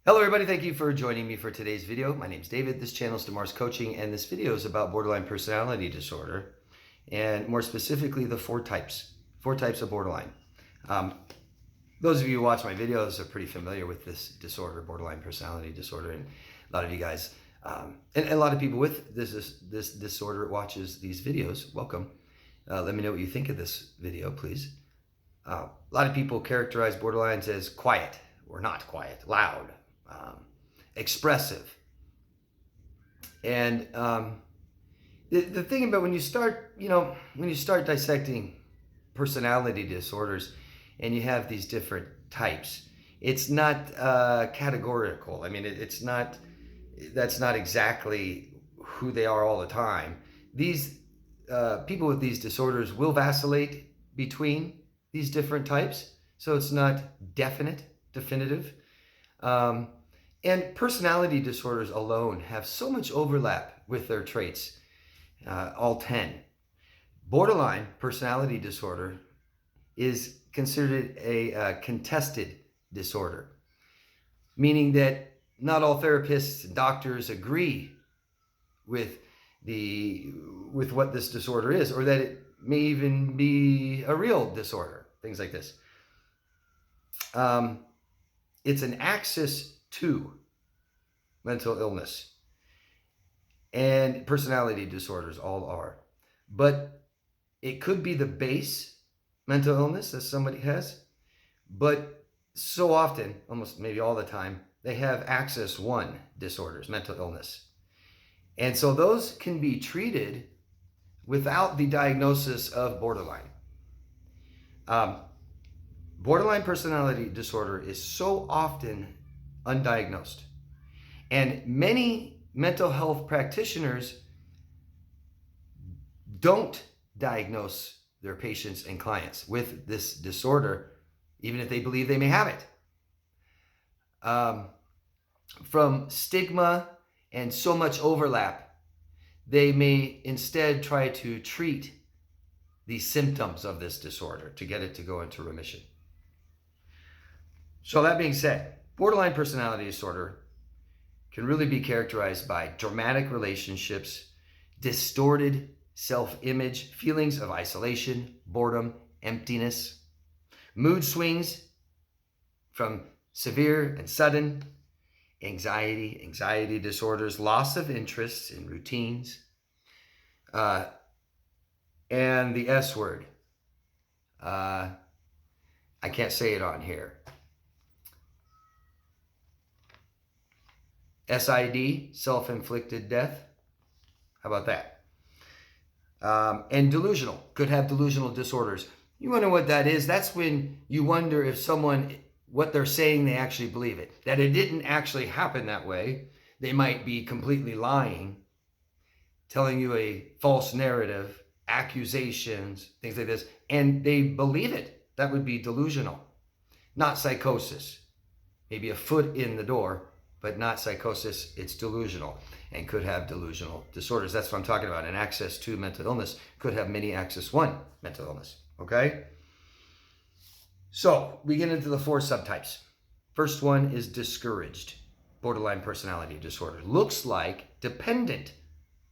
Hello everybody, thank you for joining me for today's video. My name is David, this channel is DeMars Coaching, and this video is about borderline personality disorder, and more specifically the four types of borderline. Those of you who watch my videos are pretty familiar with this disorder, borderline personality disorder, and a lot of you guys, and a lot of people with this disorder watches these videos. Welcome. Let me know what you think of this video, please. A lot of people characterize borderlines as quiet or not quiet, loud, expressive. And the thing about when you start dissecting personality disorders and you have these different types, it's not categorical. I mean, that's not exactly who they are all the time. These people with these disorders will vacillate between these different types, so it's not definitive. And personality disorders alone have so much overlap with their traits, all 10. Borderline personality disorder is considered a contested disorder, meaning that not all therapists and doctors agree with what this disorder is, or that it may even be a real disorder, things like this. It's an axis to mental illness, and personality disorders all are. But it could be the base mental illness that somebody has, but so often, almost maybe all the time, they have axis 1 disorders, mental illness. And so those can be treated without the diagnosis of borderline. Borderline personality disorder is so often undiagnosed. And many mental health practitioners don't diagnose their patients and clients with this disorder, even if they believe they may have it. From stigma and so much overlap, they may instead try to treat the symptoms of this disorder to get it to go into remission. So that being said, borderline personality disorder can really be characterized by dramatic relationships, distorted self-image, feelings of isolation, boredom, emptiness, mood swings from severe and sudden, anxiety disorders, loss of interest in routines, and the S word. I can't say it on here. SID, self-inflicted death. How about that? And delusional, could have delusional disorders. You wonder what that is? That's when you wonder if someone, what they're saying, they actually believe it. That it didn't actually happen that way. They might be completely lying, telling you a false narrative, accusations, things like this, and they believe it. That would be delusional, not psychosis. Maybe a foot in the door, but not psychosis. It's delusional and could have delusional disorders. That's what I'm talking about. An axis 2 mental illness could have many axis 1 mental illness, okay? So we get into the 4 subtypes. First one is discouraged borderline personality disorder. Looks like dependent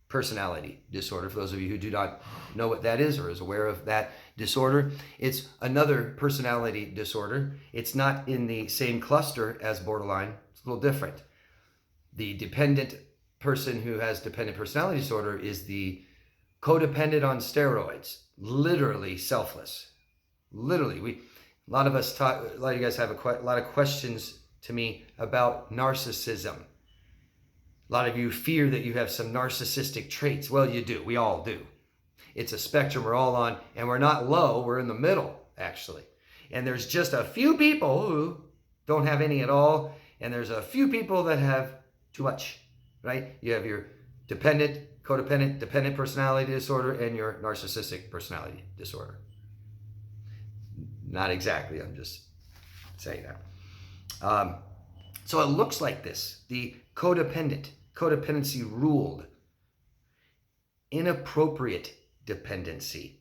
personality disorder. For those of you who do not know what that is or is aware of that disorder, it's another personality disorder. It's not in the same cluster as borderline. It's a little different. The dependent person who has dependent personality disorder is the codependent on steroids, literally selfless. Literally, a lot of you guys have a lot of questions to me about narcissism. A lot of you fear that you have some narcissistic traits. Well, you do. We all do. It's a spectrum we're all on, and we're not low. We're in the middle, actually. And there's just a few people who don't have any at all, and there's a few people that have too much, right? You have your dependent, codependent, dependent personality disorder, and your narcissistic personality disorder. Not exactly. I'm just saying that. So it looks like this. The codependency ruled. Inappropriate dependency.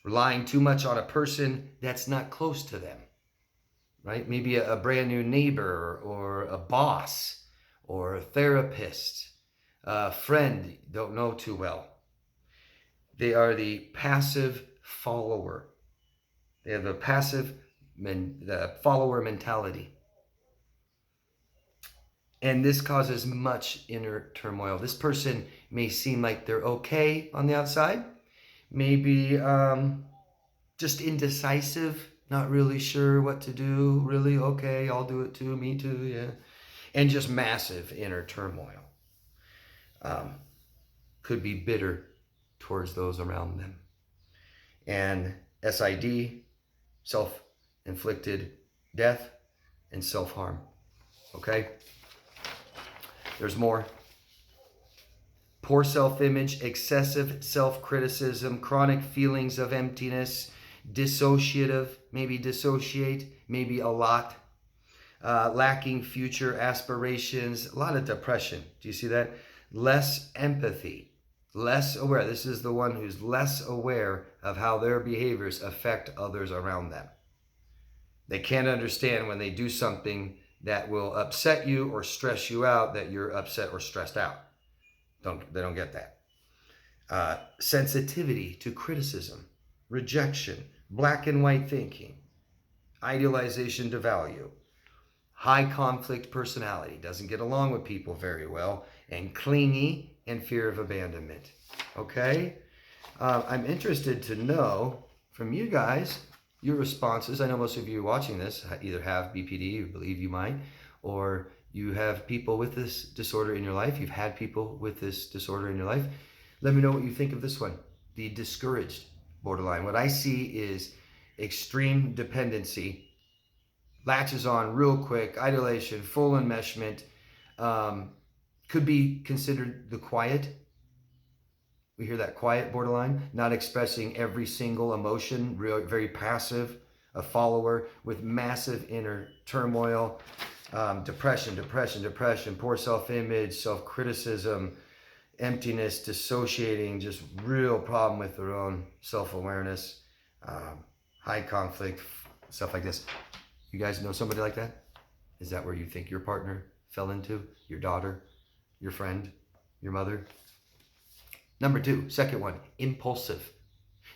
Relying too much on a person that's not close to them. right? Maybe a brand new neighbor or a boss or a therapist, a friend you don't know too well. They are the passive follower. They have a passive follower mentality. And this causes much inner turmoil. This person may seem like they're okay on the outside, maybe just indecisive, not really sure what to do, really, okay, I'll do it too, me too, yeah. And just massive inner turmoil. Could be bitter towards those around them. And SID, self-inflicted death, and self-harm. Okay? There's more. Poor self-image, excessive self-criticism, chronic feelings of emptiness, dissociative, maybe dissociate, maybe a lot, lacking future aspirations, a lot of depression. Do you see that? Less empathy, less aware. This is the one who's less aware of how their behaviors affect others around them. They can't understand when they do something that will upset you or stress you out that you're upset or stressed out. They don't get that. Sensitivity to criticism, rejection, black and white thinking, idealization to value, high conflict personality, doesn't get along with people very well, and clingy and fear of abandonment. Okay? I'm interested to know from you guys your responses. I know most of you watching this either have BPD or believe you might, or you have people with this disorder in your life. You've had people with this disorder in your life. Let me know what you think of this one, the discouraged borderline. What I see is extreme dependency, latches on real quick, idolation, full enmeshment, could be considered the quiet. We hear that quiet borderline, not expressing every single emotion, very passive, a follower with massive inner turmoil, depression, poor self-image, self-criticism, emptiness, dissociating, just real problem with their own self-awareness, high conflict, stuff like this. You guys know somebody like that? Is that where you think your partner fell into? Your daughter, your friend, your mother? Number two, second one, impulsive.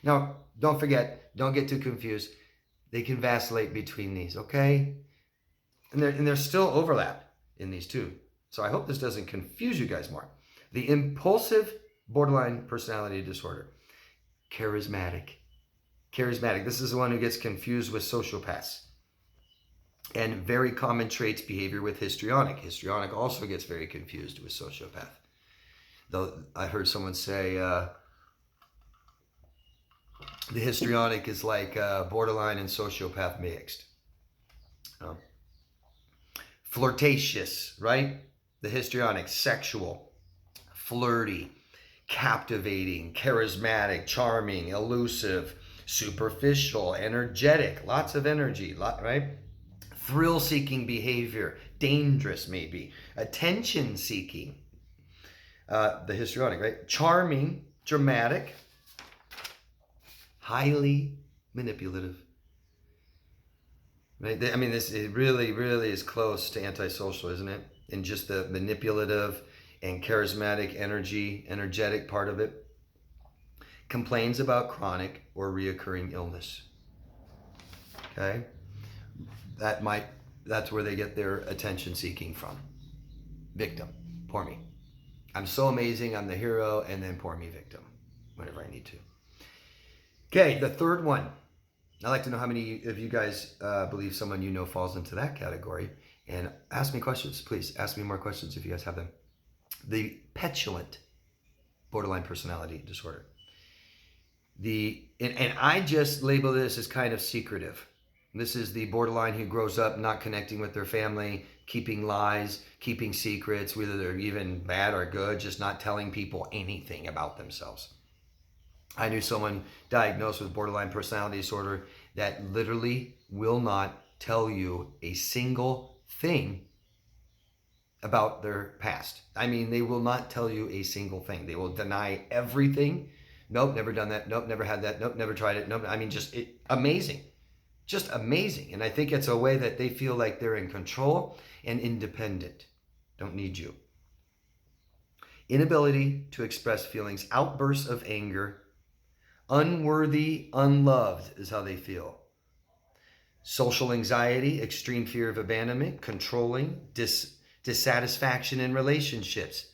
Now, don't forget, don't get too confused. They can vacillate between these, okay? And there's still overlap in these two. So I hope this doesn't confuse you guys more. The impulsive borderline personality disorder. Charismatic. This is the one who gets confused with sociopaths. And very common traits, behavior with histrionic. Histrionic also gets very confused with sociopath. Though I heard someone say the histrionic is like borderline and sociopath mixed. Flirtatious, right? The histrionic, sexual, flirty, captivating, charismatic, charming, elusive, superficial, energetic, lots of energy, right? Thrill-seeking behavior, dangerous maybe, attention-seeking. The histrionic, right? Charming, dramatic, highly manipulative. Right? I mean, this it really is close to antisocial, isn't it? And just the manipulative and charismatic energetic part of it. Complains about chronic or reoccurring illness. Okay? That's where they get their attention seeking from. Victim, poor me. I'm so amazing, I'm the hero, and then poor me victim, whenever I need to. Okay, the third one. I'd like to know how many of you guys believe someone you know falls into that category. And ask me questions, please. Ask me more questions if you guys have them. The petulant borderline personality disorder. And I just label this as kind of secretive. This is the borderline who grows up not connecting with their family, keeping lies, keeping secrets, whether they're even bad or good, just not telling people anything about themselves. I knew someone diagnosed with borderline personality disorder that literally will not tell you a single thing about their past. I mean, they will not tell you a single thing. They will deny everything. Nope, never done that. Nope, never had that. Nope, never tried it. Nope. I mean, amazing. Just amazing. And I think it's a way that they feel like they're in control and independent. Don't need you. Inability to express feelings, outbursts of anger, unworthy, unloved is how they feel. Social anxiety, extreme fear of abandonment, controlling, dissatisfaction in relationships.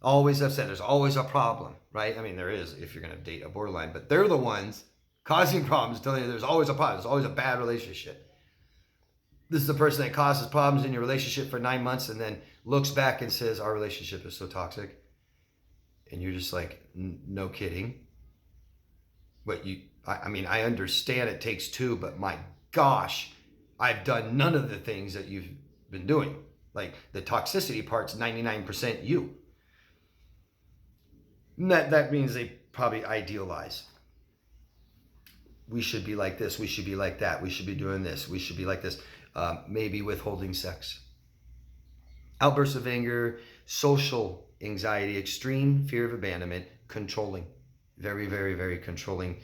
Always upset. There's always a problem, right? I mean, there is if you're going to date a borderline, but they're the ones causing problems, telling you there's always a problem. There's always a bad relationship. This is the person that causes problems in your relationship for 9 months and then looks back and says, our relationship is so toxic. And you're just like, no kidding. But I mean, I understand it takes two, but my gosh, I've done none of the things that you've been doing. Like the toxicity part's 99% you. And that means they probably idealize. We should be like this. We should be like that. We should be doing this. We should be like this. Maybe withholding sex. Outbursts of anger, social anxiety, extreme fear of abandonment, controlling. Very, very, very controlling.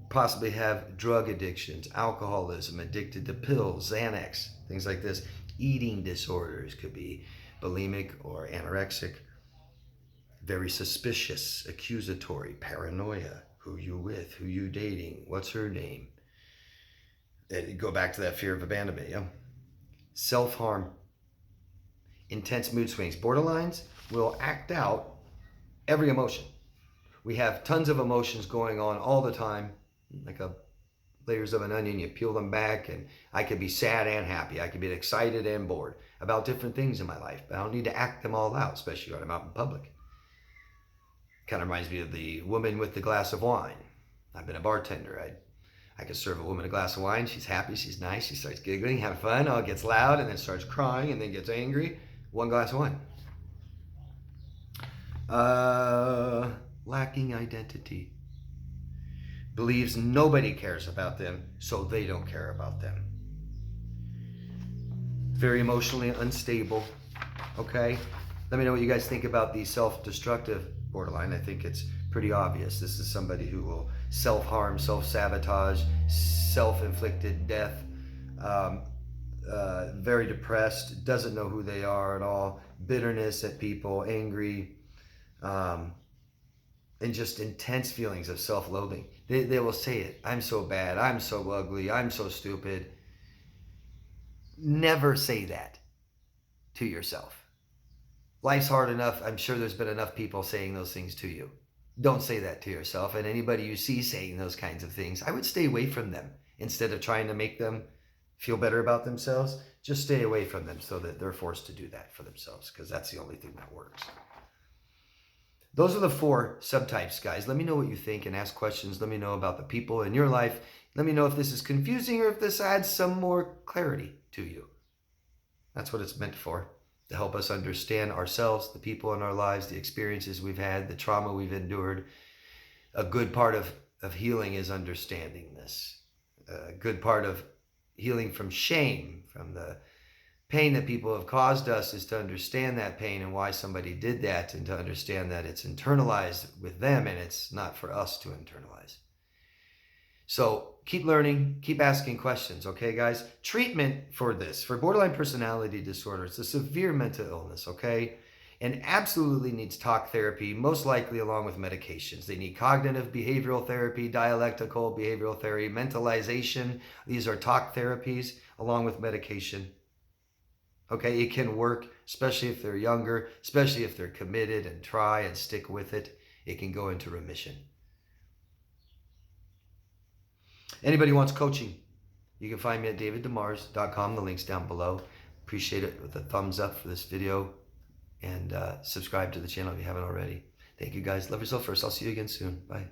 Possibly have drug addictions, alcoholism, addicted to pills, Xanax, things like this. Eating disorders, could be bulimic or anorexic. Very suspicious, accusatory, paranoia. Who you with? Who you dating? What's her name? Go back to that fear of abandonment, yeah? Self-harm. Intense mood swings. Borderlines will act out every emotion. We have tons of emotions going on all the time, like layers of an onion. You peel them back, and I could be sad and happy. I could be excited and bored about different things in my life, but I don't need to act them all out, especially when I'm out in public. Kind of reminds me of the woman with the glass of wine. I've been a bartender. I could serve a woman a glass of wine. She's happy. She's nice. She starts giggling, having fun. Oh, it gets loud, and then starts crying, and then gets angry. One glass of wine. Lacking identity. Believes nobody cares about them, so they don't care about them. Very emotionally unstable. Okay? Let me know what you guys think about the self-destructive borderline. I think it's pretty obvious. This is somebody who will self-harm, self-sabotage, self-inflicted death, very depressed, doesn't know who they are at all, bitterness at people, angry, and just intense feelings of self-loathing. They will say it. I'm so bad. I'm so ugly. I'm so stupid. Never say that to yourself. Life's hard enough. I'm sure there's been enough people saying those things to you. Don't say that to yourself. And anybody you see saying those kinds of things, I would stay away from them. Instead of trying to make them feel better about themselves, just stay away from them so that they're forced to do that for themselves, because that's the only thing that works. Those are the 4 subtypes, guys. Let me know what you think and ask questions. Let me know about the people in your life. Let me know if this is confusing or if this adds some more clarity to you. That's what it's meant for, to help us understand ourselves, the people in our lives, the experiences we've had, the trauma we've endured. A good part of healing is understanding this. A good part of healing from shame, from the pain that people have caused us, is to understand that pain and why somebody did that, and to understand that it's internalized with them and it's not for us to internalize. So keep learning, keep asking questions, okay, guys? Treatment for this, for borderline personality disorder, it's a severe mental illness, okay? And absolutely needs talk therapy, most likely along with medications. They need cognitive behavioral therapy, dialectical behavioral therapy, mentalization. These are talk therapies along with medication. Okay, it can work, especially if they're younger, especially if they're committed and try and stick with it. It can go into remission. Anybody wants coaching, you can find me at daviddemars.com. The link's down below. Appreciate it with a thumbs up for this video, and subscribe to the channel if you haven't already. Thank you, guys. Love yourself first. I'll see you again soon. Bye.